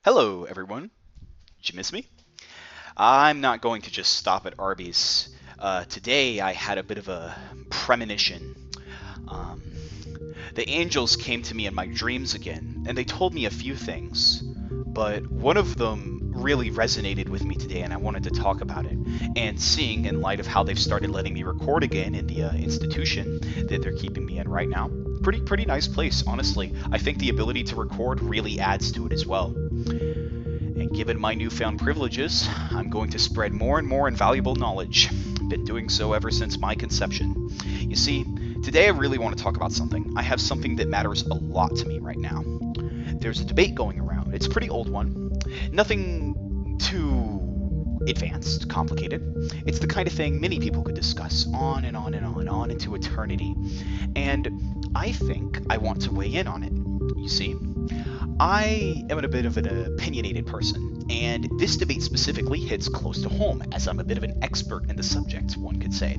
Hello, everyone. Did you miss me? I'm not going to just stop at Arby's. Today I had a bit of a premonition. Um, the angels came to me in my dreams again, and they told me a few things. But one of them really resonated with me today, and I wanted to talk about it. And seeing, in light of how they've started letting me record again in the institution that they're keeping me in right now, pretty nice place, honestly. I think the ability to record really adds to it as well. And given my newfound privileges, I'm going to spread more and more invaluable knowledge. Been doing so ever since my conception. You see, today I really want to talk about something. I have something that matters a lot to me right now. There's a debate going around. It's a pretty old one. Nothing too advanced, complicated. It's the kind of thing many people could discuss on and on and on and on into eternity. And I think I want to weigh in on it. You see, I am a bit of an opinionated person, and this debate specifically hits close to home, as I'm a bit of an expert in the subject, one could say.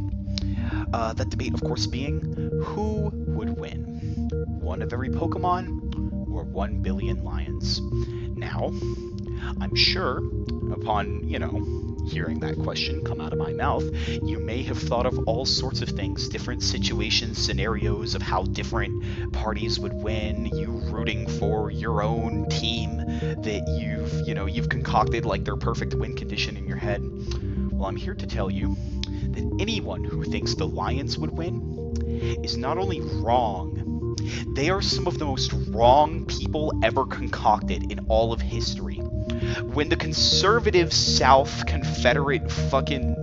That debate, of course, being who would win? One of every Pokemon or 1 billion lions? Now, I'm sure, upon, hearing that question come out of my mouth, you may have thought of all sorts of things, different situations, scenarios of how different parties would win, you rooting for your own team that you've concocted like their perfect win condition in your head. Well, I'm here to tell you that anyone who thinks the Lions would win is not only wrong, they are some of the most wrong people ever concocted in all of history. When the conservative South Confederate fucking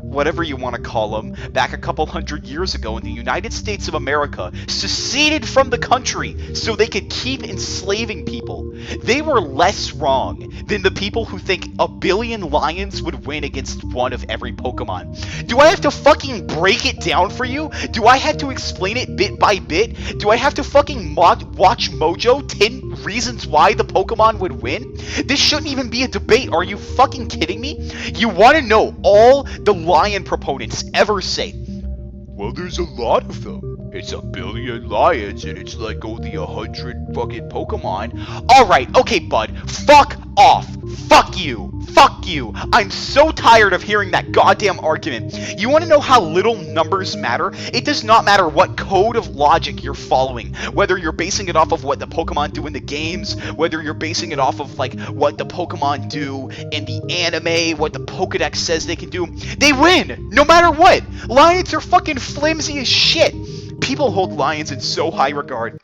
whatever you want to call them, back a couple hundred years ago in the United States of America, seceded from the country so they could keep enslaving people, they were less wrong than the people who think 1 billion lions would win against one of every Pokemon. Do I have to fucking break it down for you? Do I have to explain it bit by bit? Do I have to fucking watch Mojo 10 reasons why the Pokemon would win? This shouldn't even be a debate. Are you fucking kidding me? You want to know all the lion proponents ever say? Well, there's a lot of them. It's 1 billion lions and it's like only 100 fucking Pokemon. Alright, okay, bud. Fuck off. Fuck you. Fuck you. I'm so tired of hearing that goddamn argument. You want to know how little numbers matter? It does not matter what code of logic you're following. Whether you're basing it off of what the Pokemon do in the games, whether you're basing it off of like what the Pokemon do in the anime, what the Pokedex says they can do. They win, no matter what. Lions are fucking flimsy as shit. People hold lions in so high regard.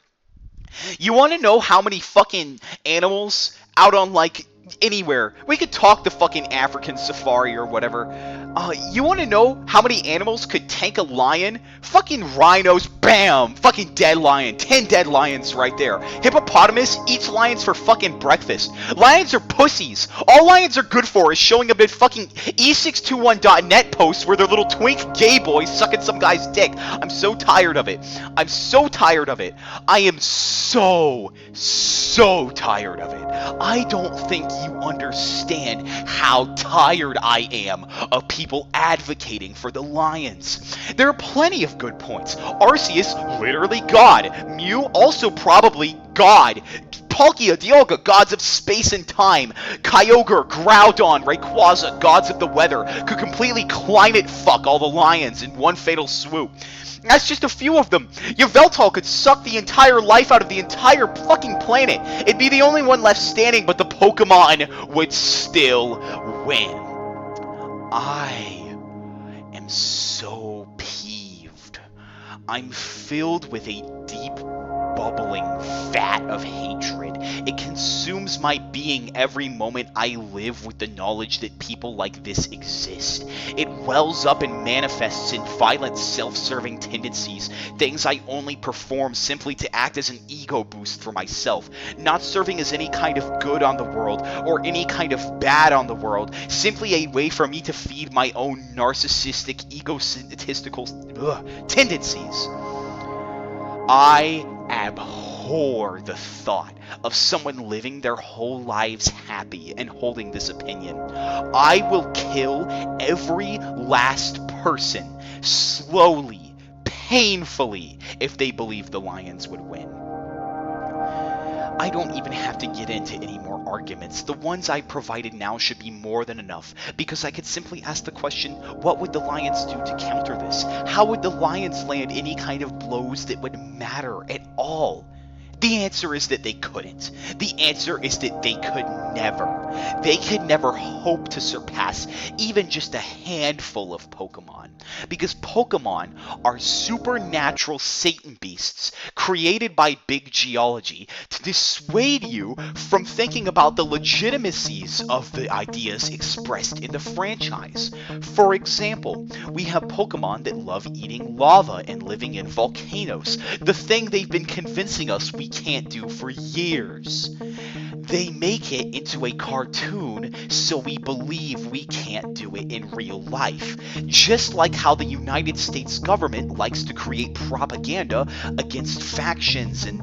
You want to know how many fucking animals out on like anywhere? We could talk the fucking African safari or whatever. You want to know how many animals could tank a lion? Fucking rhinos, bam! Fucking dead lion. 10 dead lions right there. Hippopotamus eats lions for fucking breakfast. Lions are pussies. All lions are good for is showing up in fucking e621.net posts where their little twink gay boys sucking some guy's dick. I'm so tired of it. I'm so tired of it. I am so tired of it. I don't think you understand how tired I am of people advocating for the lions. There are plenty of good points. Arceus, literally God. Mew, also probably God. Palkia, Dialga, gods of space and time. Kyogre, Groudon, Rayquaza, gods of the weather, could completely climate fuck all the lions in one fatal swoop. That's just a few of them. Yveltal could suck the entire life out of the entire fucking planet. It'd be the only one left standing, but the Pokemon would still win. I am so peeved. I'm filled with a deep, bubbling vat of hatred. It consumes my being every moment I live with the knowledge that people like this exist. It wells up and manifests in violent, self-serving tendencies, things I only perform simply to act as an ego boost for myself, not serving as any kind of good on the world or any kind of bad on the world, simply a way for me to feed my own narcissistic, egotistical tendencies. I abhor the thought of someone living their whole lives happy and holding this opinion. I will kill every last person, slowly, painfully, if they believe the Lions would win. I don't even have to get into any more arguments. The ones I provided now should be more than enough, because I could simply ask the question, what would the Lions do to counter this? How would the Lions land any kind of blows that would matter at all? The answer is that they couldn't. The answer is that they could never. They could never hope to surpass even just a handful of Pokemon. Because Pokemon are supernatural Satan beasts created by big geology to dissuade you from thinking about the legitimacies of the ideas expressed in the franchise. For example, we have Pokemon that love eating lava and living in volcanoes, the thing they've been convincing us we can't do for years. They make it into a cartoon so we believe we can't do it in real life. Just like how the United States government likes to create propaganda against factions and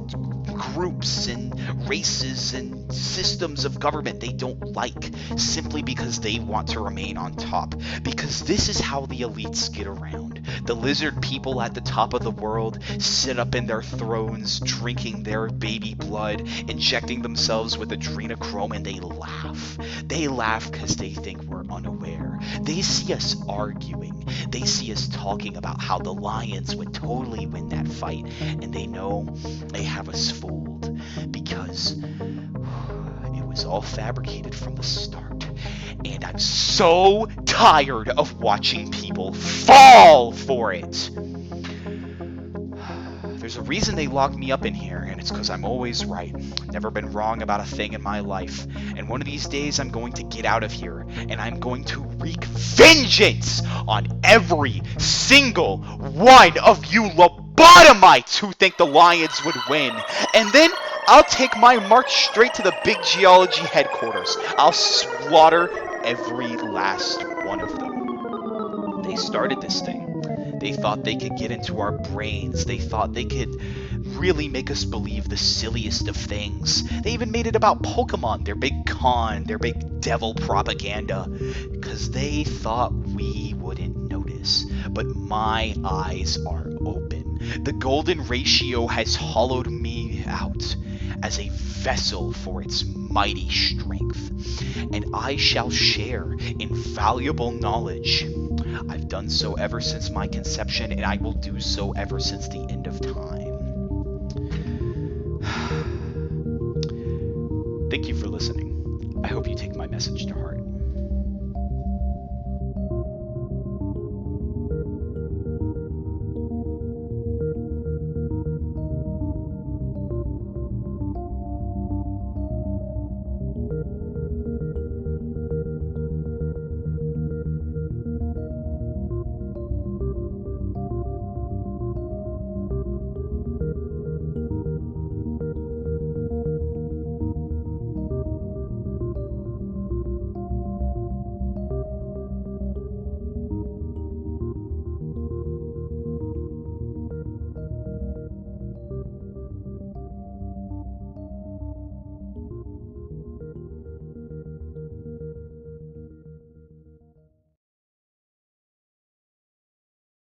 groups and races and systems of government they don't like, simply because they want to remain on top. Because this is how the elites get around. The lizard people at the top of the world sit up in their thrones, drinking their baby blood, injecting themselves with adrenochrome, and they laugh. They laugh because they think we're unaware. They see us arguing. They see us talking about how the Lions would totally win that fight, and they know they have us fooled because it was all fabricated from the start. And I'm so tired of watching people fall for it. There's a reason they locked me up in here, and it's because I'm always right. Never been wrong about a thing in my life. And one of these days I'm going to get out of here, and I'm going to wreak vengeance on every single one of you lobotomites who think the Lions would win. And then I'll take my march straight to the big geology headquarters. I'll slaughter every last one of them. They started this thing. They thought they could get into our brains. They thought they could really make us believe the silliest of things. They even made it about Pokemon, their big con, their big devil propaganda, because they thought we wouldn't notice. But my eyes are open. The golden ratio has hollowed me out as a vessel for its mighty strength, and I shall share invaluable knowledge. I've done so ever since my conception, and I will do so ever since the end of time. Thank you for listening. I hope you take my message to heart.